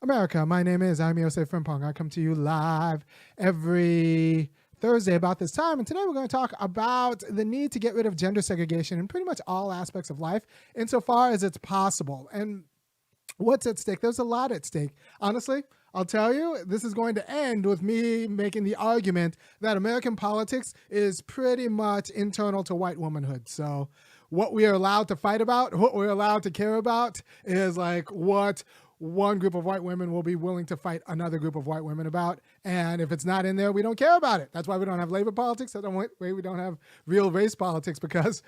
America, I'm Osei-Frimpong. I come to you live every Thursday about this time, and today we're going to talk about the need to get rid of gender segregation in pretty much all aspects of life insofar as it's possible. And what's at stake? There's a lot at stake. Honestly, I'll tell you, this is going to end with me making the argument that American politics is pretty much internal to white womanhood. So what we are allowed to fight about, what we're allowed to care about is like what one group of white women will be willing to fight another group of white women about. And if it's not in there, we don't care about it. That's why we don't have labor politics. That's why we don't have real race politics, because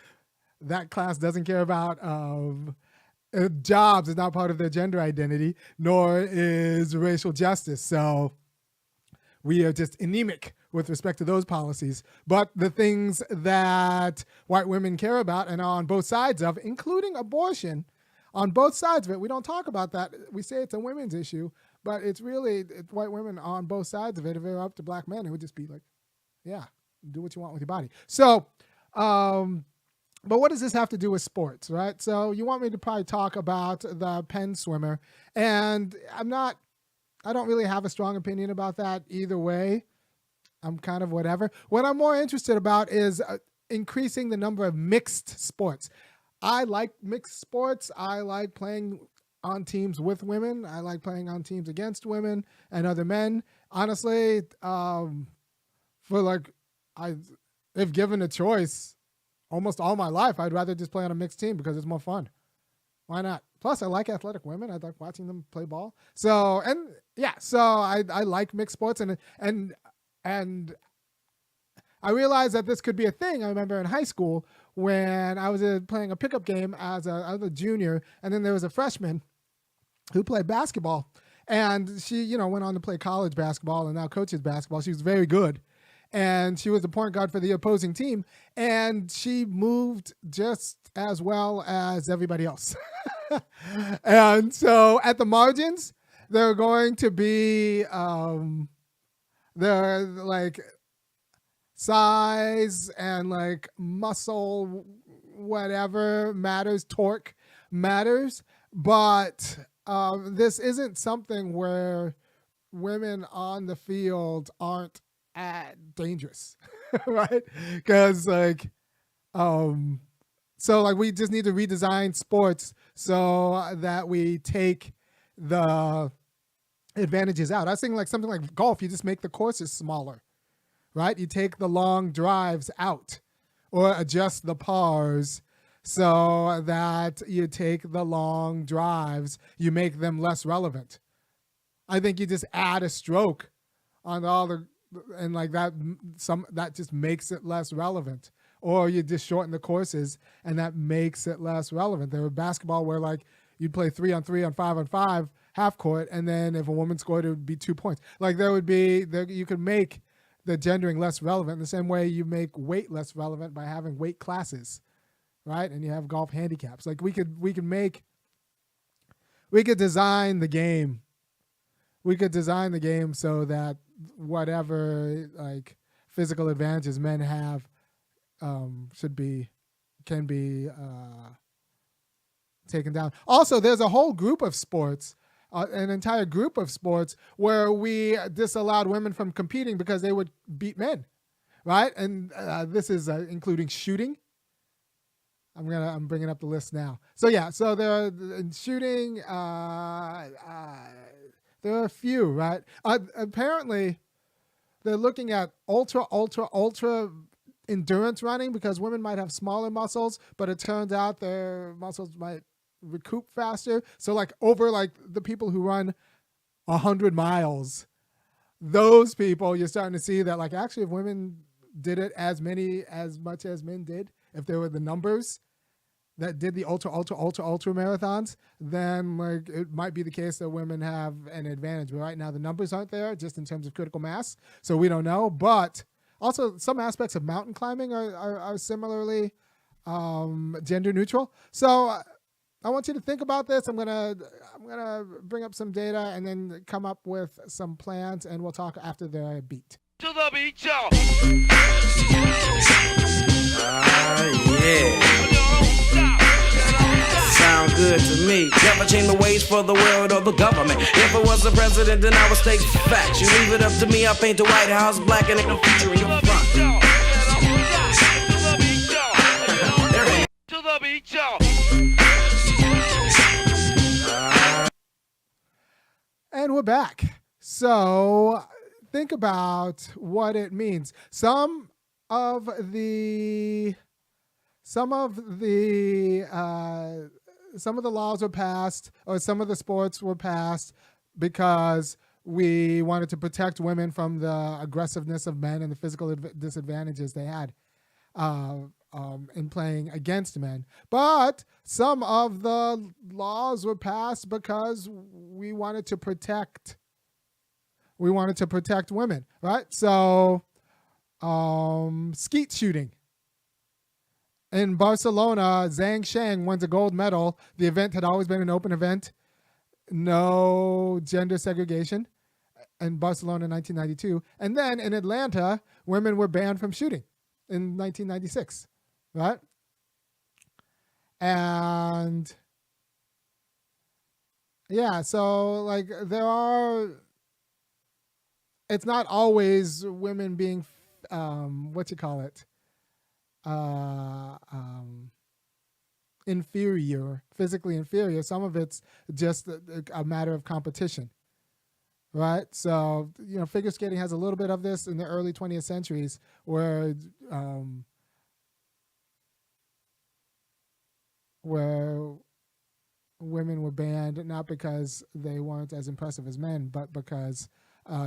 that class doesn't care about jobs is not part of their gender identity, nor is racial justice. So we are just anemic with respect to those policies. But the things that white women care about and are on both sides of, including abortion, on both sides of it, we don't talk about that. We say it's a women's issue, but it's white women on both sides of it. If it were up to black men, it would just be like, yeah, do what you want with your body. So, but what does this have to do with sports, right? So you want me to probably talk about the Penn swimmer, and I don't really have a strong opinion about that either way. I'm kind of whatever. What I'm more interested about is increasing the number of mixed sports. I like mixed sports. I like playing on teams with women. I like playing on teams against women and other men. Honestly, if given a choice, almost all my life, I'd rather just play on a mixed team because it's more fun. Why not? Plus, I like athletic women. I like watching them play ball. So I like mixed sports, and I realized that this could be a thing. I remember in high school when I was playing a pickup game I was a junior, and then there was a freshman who played basketball, and she, went on to play college basketball and now coaches basketball. She was very good, and she was the point guard for the opposing team, and she moved just as well as everybody else. And so at the margins, there are going to be size and like muscle, whatever matters, torque matters, but this isn't something where women on the field aren't dangerous, right? Because we just need to redesign sports so that we take the advantages out. I was thinking like something like golf, you just make the courses smaller, right? You take the long drives out or adjust the pars so that you take the long drives, you make them less relevant. I think you just add a stroke on that just makes it less relevant. Or you just shorten the courses and that makes it less relevant. There was basketball where like you'd play 3-on-3 on 5-on-5 half court, and then if a woman scored, it would be 2 points. Like you could make the gendering less relevant in the same way you make weight less relevant by having weight classes, right? And you have golf handicaps. Like we could design the game. We could design the game so that whatever like physical advantages men have can be taken down. Also, there's a whole group of sports, an entire group of sports where we disallowed women from competing because they would beat men, right? And this is including shooting. I'm bringing up the list now. So there are in shooting. There are a few, right? Apparently, they're looking at ultra endurance running because women might have smaller muscles, but it turns out their muscles might recoup faster. So like over like the people who run 100 miles, those people, you're starting to see that like actually if women did it as much as men did, if there were the numbers that did the ultra marathons, then like it might be the case that women have an advantage. But right now the numbers aren't there just in terms of critical mass. So we don't know. But also some aspects of mountain climbing are similarly gender neutral. So I want you to think about this. I'm gonna bring up some data and then come up with some plans, and we'll talk after the beat. To the beat, y'all. Yeah. sound good to me. Never change the ways for the world or the government. If I was the president, then I would state facts. You leave it up to me, I paint the White House black and ain't no future in your front. To the beat, y'all. And we're back. So think about what it means. Some of the laws were passed, or some of the sports were passed because we wanted to protect women from the aggressiveness of men and the physical disadvantages they had in playing against men. But some of the laws were passed because we wanted to protect women, right? So skeet shooting. In Barcelona, Zhang Sheng wins a gold medal. The event had always been an open event. No gender segregation in Barcelona in 1992. And then in Atlanta, women were banned from shooting in 1996, right? And yeah, so like it's not always women being, inferior, physically inferior. Some of it's just a matter of competition, right? So, figure skating has a little bit of this in the early 20th centuries where women were banned, not because they weren't as impressive as men, but because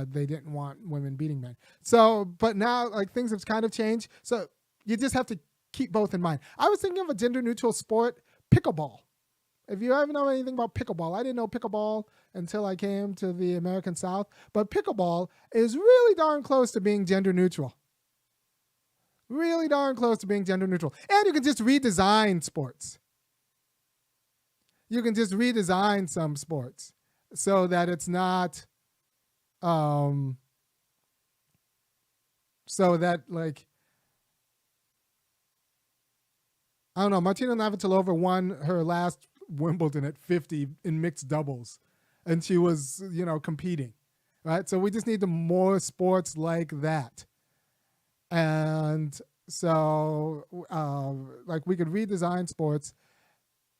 they didn't want women beating men. So, but now things have kind of changed. So you just have to keep both in mind. I was thinking of a gender neutral sport, pickleball. If you ever know anything about pickleball, I didn't know pickleball until I came to the American South, but pickleball is really darn close to being gender neutral. Really darn close to being gender neutral. And you can just redesign sports. You can just redesign some sports so that it's not, so that I don't know, Martina Navratilova won her last Wimbledon at 50 in mixed doubles, and she was, competing, right? So we just need more sports like that. And so, we could redesign sports.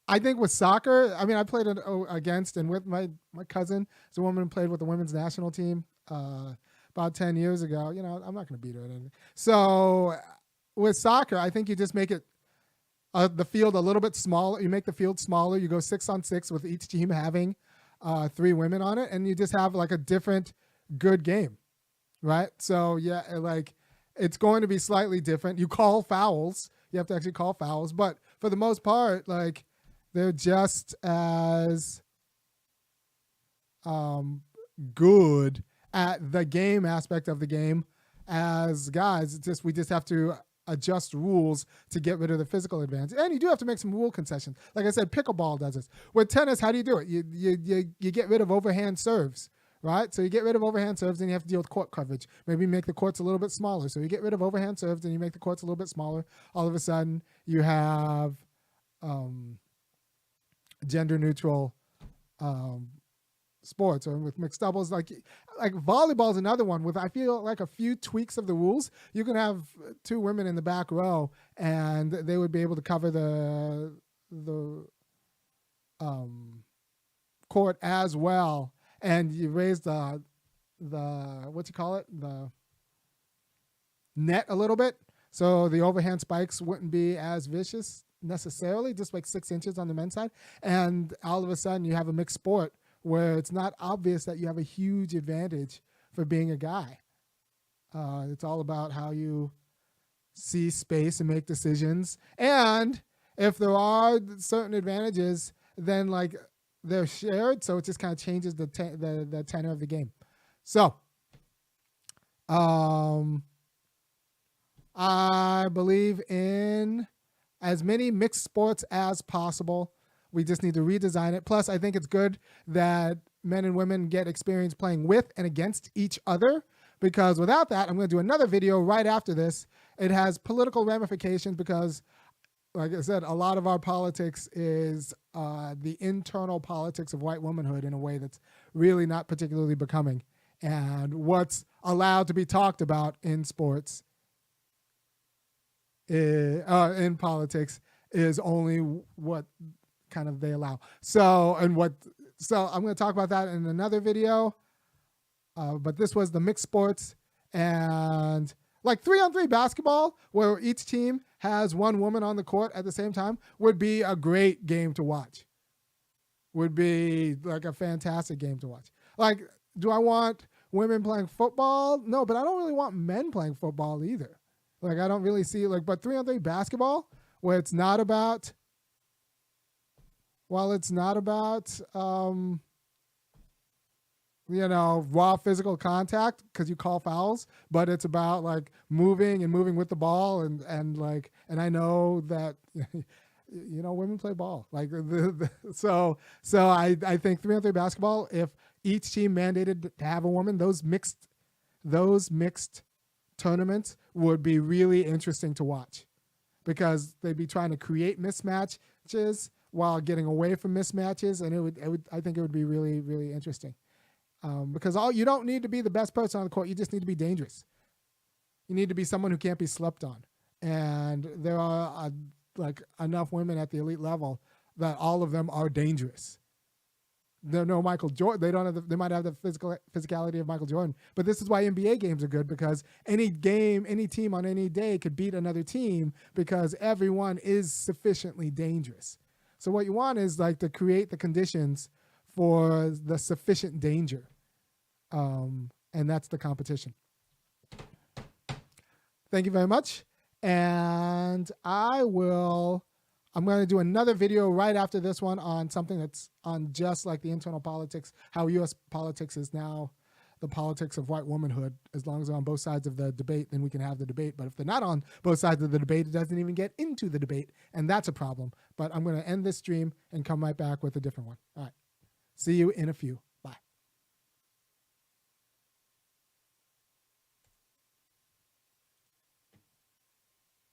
I think with soccer, I played against and with my cousin. It's a woman who played with the women's national team about 10 years ago. I'm not going to beat her at anything. So with soccer, I think you just make it the field a little bit smaller. You make the field smaller. You go 6-on-6 with each team having 3 women on it, and you just have a different good game, right? So yeah, it's going to be slightly different. You call fouls. You have to actually call fouls, but for the most part, they're just as good at the game aspect of the game as guys. We just have to adjust rules to get rid of the physical advantage. And you do have to make some rule concessions. Like I said, pickleball does this. With tennis, how do you do it? You get rid of overhand serves, right? So you get rid of overhand serves and you have to deal with court coverage. Maybe make the courts a little bit smaller. So you get rid of overhand serves and you make the courts a little bit smaller. All of a sudden, you have gender neutral sports. Or with mixed doubles, like volleyball is another one with, I feel a few tweaks of the rules. You can have 2 women in the back row and they would be able to cover the court as well. And you raise the the net a little bit, so the overhand spikes wouldn't be as vicious necessarily, just 6 inches on the men's side. And all of a sudden you have a mixed sport where it's not obvious that you have a huge advantage for being a guy. It's all about how you see space and make decisions. And if there are certain advantages, then they're shared, so it just kind of changes the tenor of the game. So I believe in as many mixed sports as possible. We just need to redesign it. Plus, I think it's good that men and women get experience playing with and against each other, because without that, I'm going to do another video right after this. It has political ramifications because like I said, a lot of our politics is the internal politics of white womanhood in a way that's really not particularly becoming. And what's allowed to be talked about in sports, in politics, is only what kind of they allow. So I'm going to talk about that in another video. But this was the mixed sports, and like 3-on-3 basketball, where each team has one woman on the court at the same time, would be a great game to watch. Would be like a fantastic game to watch. Like, do I want women playing football? No, but I don't really want men playing football either. Like, I don't really see, like, but 3-on-3 basketball, where it's not about, raw physical contact because you call fouls, but it's about like moving with the ball, and I know that women play ball, like so I think 3-on-3 basketball, if each team mandated to have a woman, those mixed tournaments would be really interesting to watch, because they'd be trying to create mismatches while getting away from mismatches, and I think it would be really, really interesting. Because you don't need to be the best person on the court. You just need to be dangerous. You need to be someone who can't be slept on. And there are enough women at the elite level that all of them are dangerous. They're no Michael Jordan. They might have the physicality of Michael Jordan. But this is why NBA games are good, because any team on any day could beat another team because everyone is sufficiently dangerous. So what you want is like to create the conditions for the sufficient danger. And that's the competition. Thank you very much. And I'm going to do another video right after this one on something that's on just like the internal politics, how U.S. politics is now the politics of white womanhood. As long as they're on both sides of the debate, then we can have the debate. But if they're not on both sides of the debate, it doesn't even get into the debate. And that's a problem. But I'm going to end this stream and come right back with a different one. All right. See you in a few.